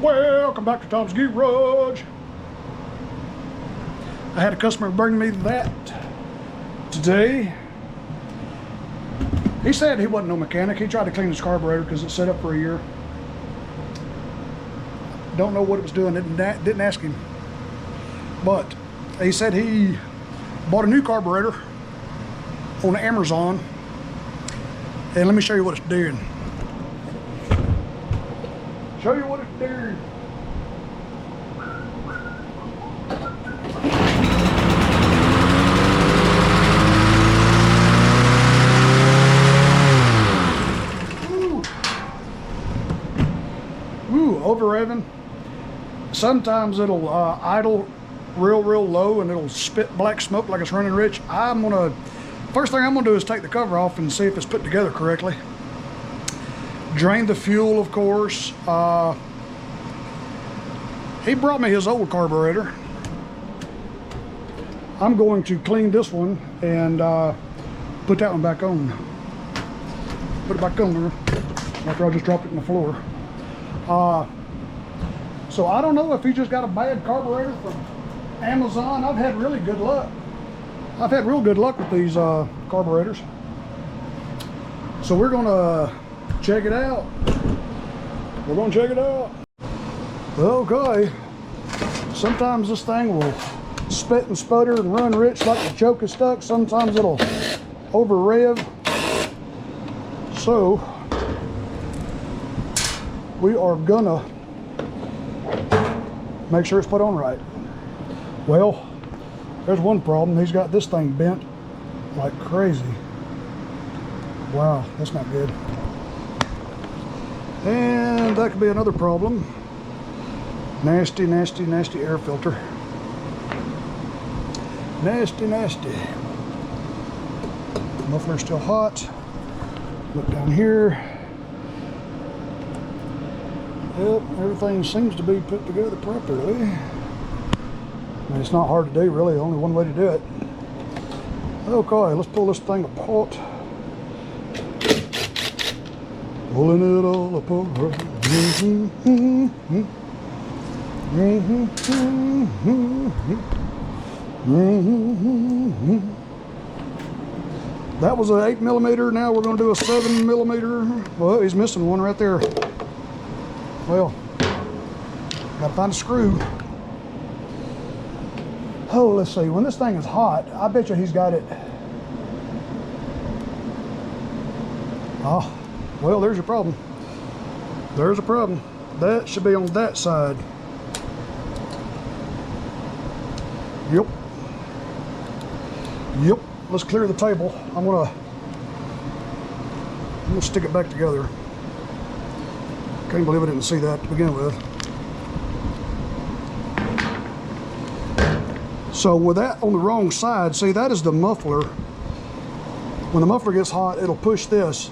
Welcome back to Tom's Garage. I had a customer bring me that today. He said he wasn't no mechanic. He tried to clean his carburetor because it's set up for a year. Don't know what it was doing. Didn't ask him. But he said he bought a new carburetor on Amazon. And let me show you what it's doing. Show you what it's doing. Over revving. Sometimes it'll idle real low and it'll spit black smoke like it's running rich. First thing I'm gonna do is take the cover off and see if it's put together correctly. Drain the fuel, of course. He brought me his old carburetor. I'm going to clean this one and put that one back on. Put it back on there after I just dropped it on the floor. So I don't know if he just got a bad carburetor from Amazon. I've had really good luck. I've had real good luck with these carburetors. So we're gonna check it out. We're gonna check it out. Okay. Sometimes this thing will spit and sputter and run rich like the choke is stuck. Sometimes it'll over rev. So we are gonna make sure it's put on right. Well, there's one problem. He's got this thing bent like crazy. Wow, that's not good. And that could be another problem. Nasty air filter. Nasty. Muffler's still hot. Look down here. Yep, everything seems to be put together properly. I mean, it's not hard to do, really. Only one way to do it. Okay, let's pull this thing apart. Pulling it all apart. That was an 8mm. Now we're going to do a 7mm. Well, he's missing one right there. Well, gotta find a screw. Oh, let's see. When this thing is hot, I bet you he's got it. Oh, well, there's your problem. There's a problem. That should be on that side. Yep. Let's clear the table. I'm gonna stick it back together. Can't believe I didn't see that to begin with. So with that on the wrong side, see, that is the muffler. When the muffler gets hot, it'll push this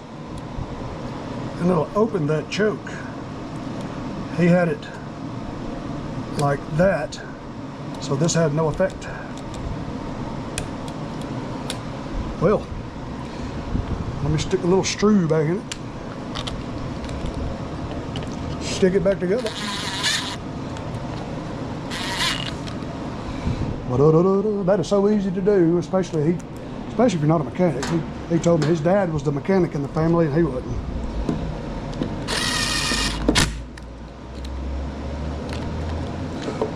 and it'll open that choke. He had it like that, so this had no effect. Well, let me stick a little screw back in it. Stick it back together. That is so easy to do, especially if you're not a mechanic. He told me his dad was the mechanic in the family and he wasn't.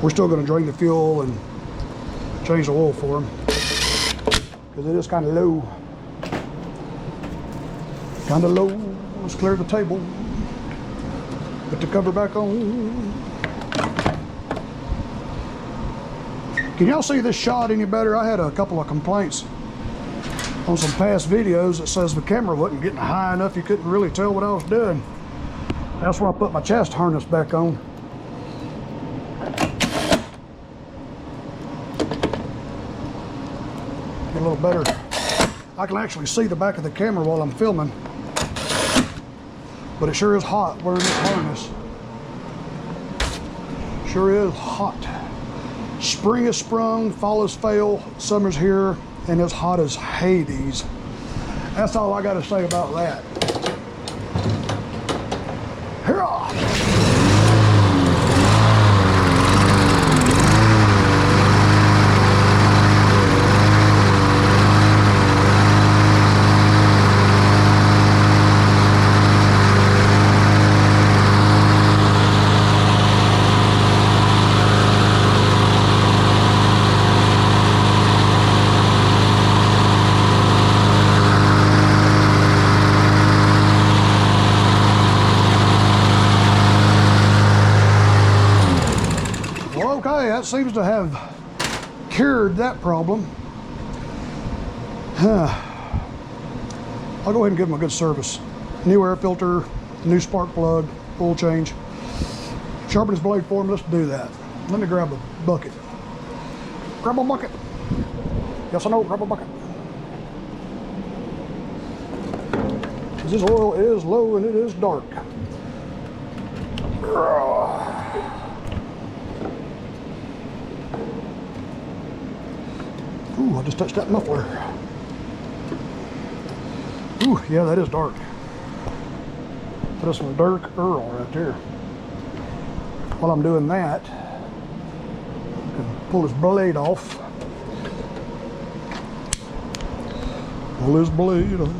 We're still going to drain the fuel and change the oil for him because it is kind of low. Let's clear the table. Put the cover back on. Can y'all see this shot any better? I had a couple of complaints on some past videos that says the camera wasn't getting high enough. You couldn't really tell what I was doing. That's when I put my chest harness back on. Get a little better. I can actually see the back of the camera while I'm filming. But it sure is hot wearing this harness. Sure is hot. Spring is sprung, fall is fail, summer's here, and it's hot as Hades. That's all I got to say about that. Hurrah! Okay, that seems to have cured that problem. I'll go ahead and give them a good service. New air filter, new spark plug, oil change. Sharpen his blade for him. Let's do that. Let me grab a bucket. Grab a bucket. Yes, I know, grab a bucket. This oil is low and it is dark. Ooh, I just touched that muffler. Ooh, yeah, that is dark. Put some dark Earl right there. While I'm doing that, I can pull his blade off. Pull his blade off.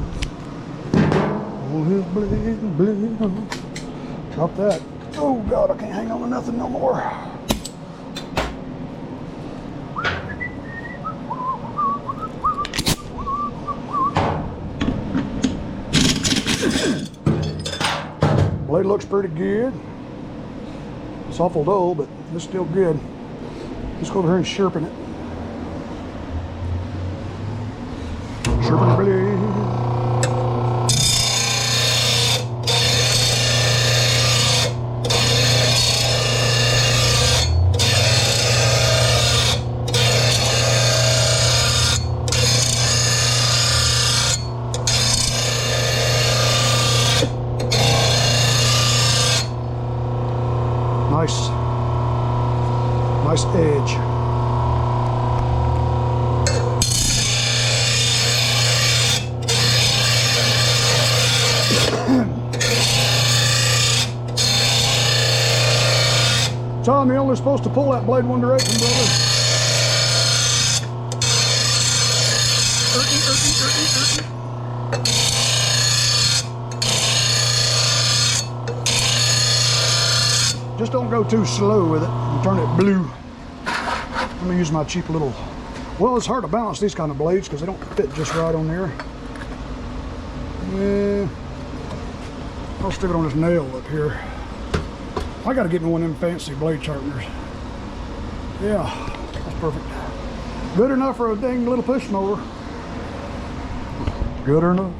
Pull his blade off. Drop that. Oh God, I can't hang on to nothing no more. Blade looks pretty good. It's awful dull, but it's still good. Let's go over here and sharpen it. Sharpen the blade. Nice edge. John, you're only supposed to pull that blade one direction, brother. Just don't go too slow with it and turn it blue. I'm gonna use my cheap little, well, it's hard to balance these kind of blades because they don't fit just right on there. Yeah, I'll stick it on this nail up here. I gotta get me one of them fancy blade sharpeners. Yeah, that's perfect. Good enough for a dang little push mower. Good enough.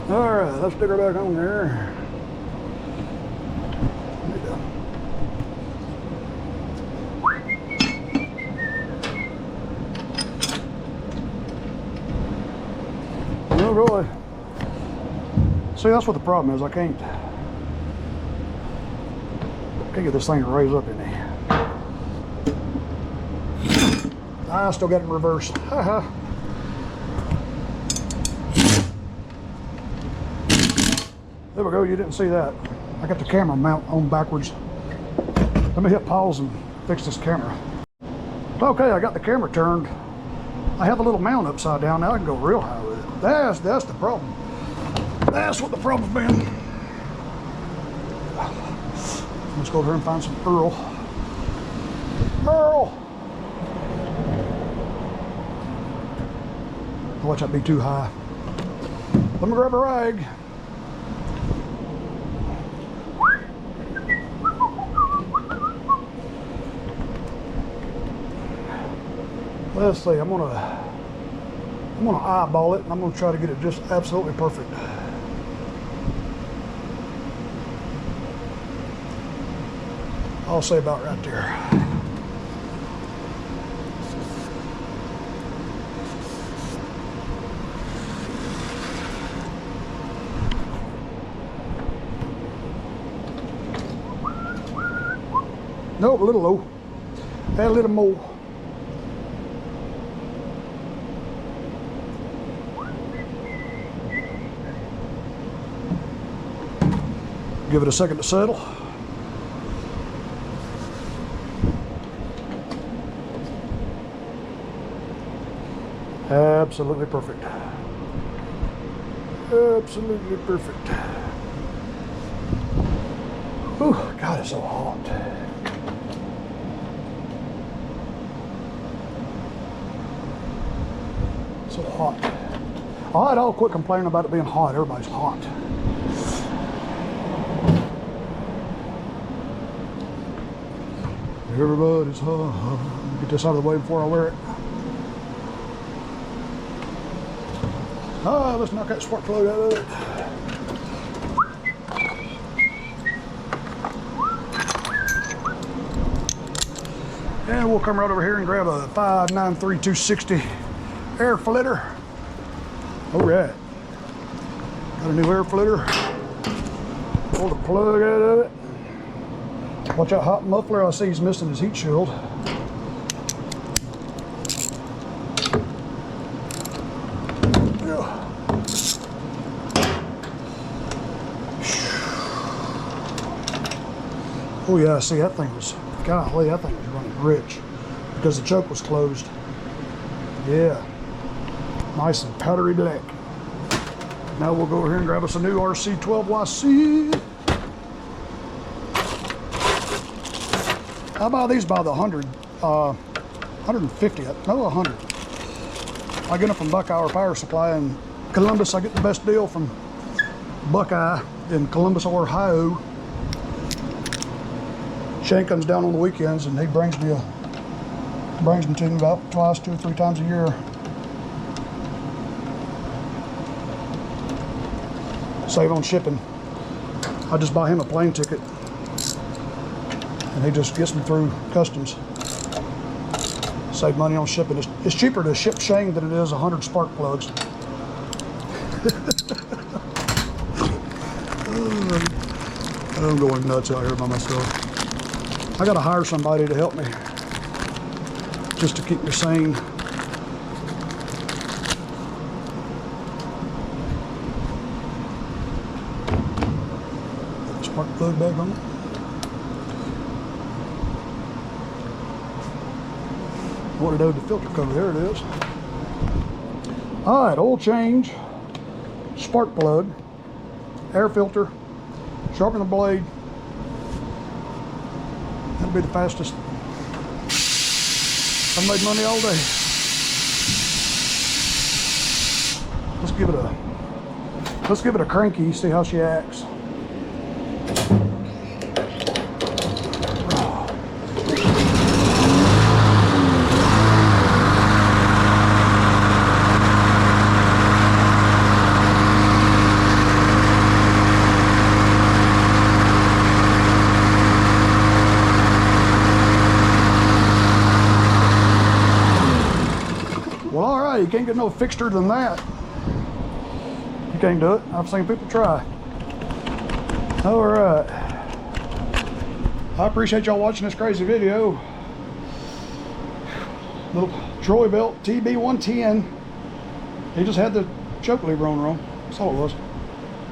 All right, let's stick her back on there. No, really. See, that's what the problem is. I can't get this thing to raise up in there. I still got it in reverse. Haha. There we go. You didn't see that. I got the camera mount on backwards. Let me hit pause and fix this camera. Okay, I got the camera turned. I have a little mount upside down. Now I can go real high with it. That's the problem. That's what the problem's been. Let's go over here and find some Earl. Earl! Watch that be too high. Let me grab a rag. Let's see, I'm gonna eyeball it and I'm gonna try to get it just absolutely perfect. I'll say about right there. Nope, a little low. Add a little more. Give it a second to settle. Absolutely perfect. Absolutely perfect. Oh, God, it's so hot. So hot. All right, I'll quit complaining about it being hot. Everybody's hot. Everybody's home. Get this out of the way before I wear it. Let's knock that spark plug out of it. And we'll come right over here and grab a 593-260 air flitter. All right. Got a new air flitter. Pull the plug out of it. Watch that hot muffler. I see he's missing his heat shield. Oh yeah, see that thing was, golly, that thing was running rich because the choke was closed. Yeah, nice and powdery black. Now we'll go over here and grab us a new RC12YC. I buy these by the 100, 150, no 100. I get them from Buckeye Power Supply in Columbus. I get the best deal from Buckeye in Columbus, Ohio. Shane comes down on the weekends and he brings them to me about twice, 2 or 3 times a year. Save on shipping. I just buy him a plane ticket and he just gets me through customs. Save money on shipping. It's cheaper to ship Shane than it is 100 spark plugs. I'm going nuts out here by myself. I gotta hire somebody to help me, just to keep me sane. Spark plug back on it. What did I do with the filter cover? There it is. All right, oil change, spark plug, air filter, sharpen the blade. That'll be the fastest. I've made money all day. Let's give it a cranky, see how she acts. Well, all right, you can't get no fixture than that. You can't do it. I've seen people try. All right. I appreciate y'all watching this crazy video. Little Troy Bilt TB110. He just had the choke lever on wrong. That's all it was.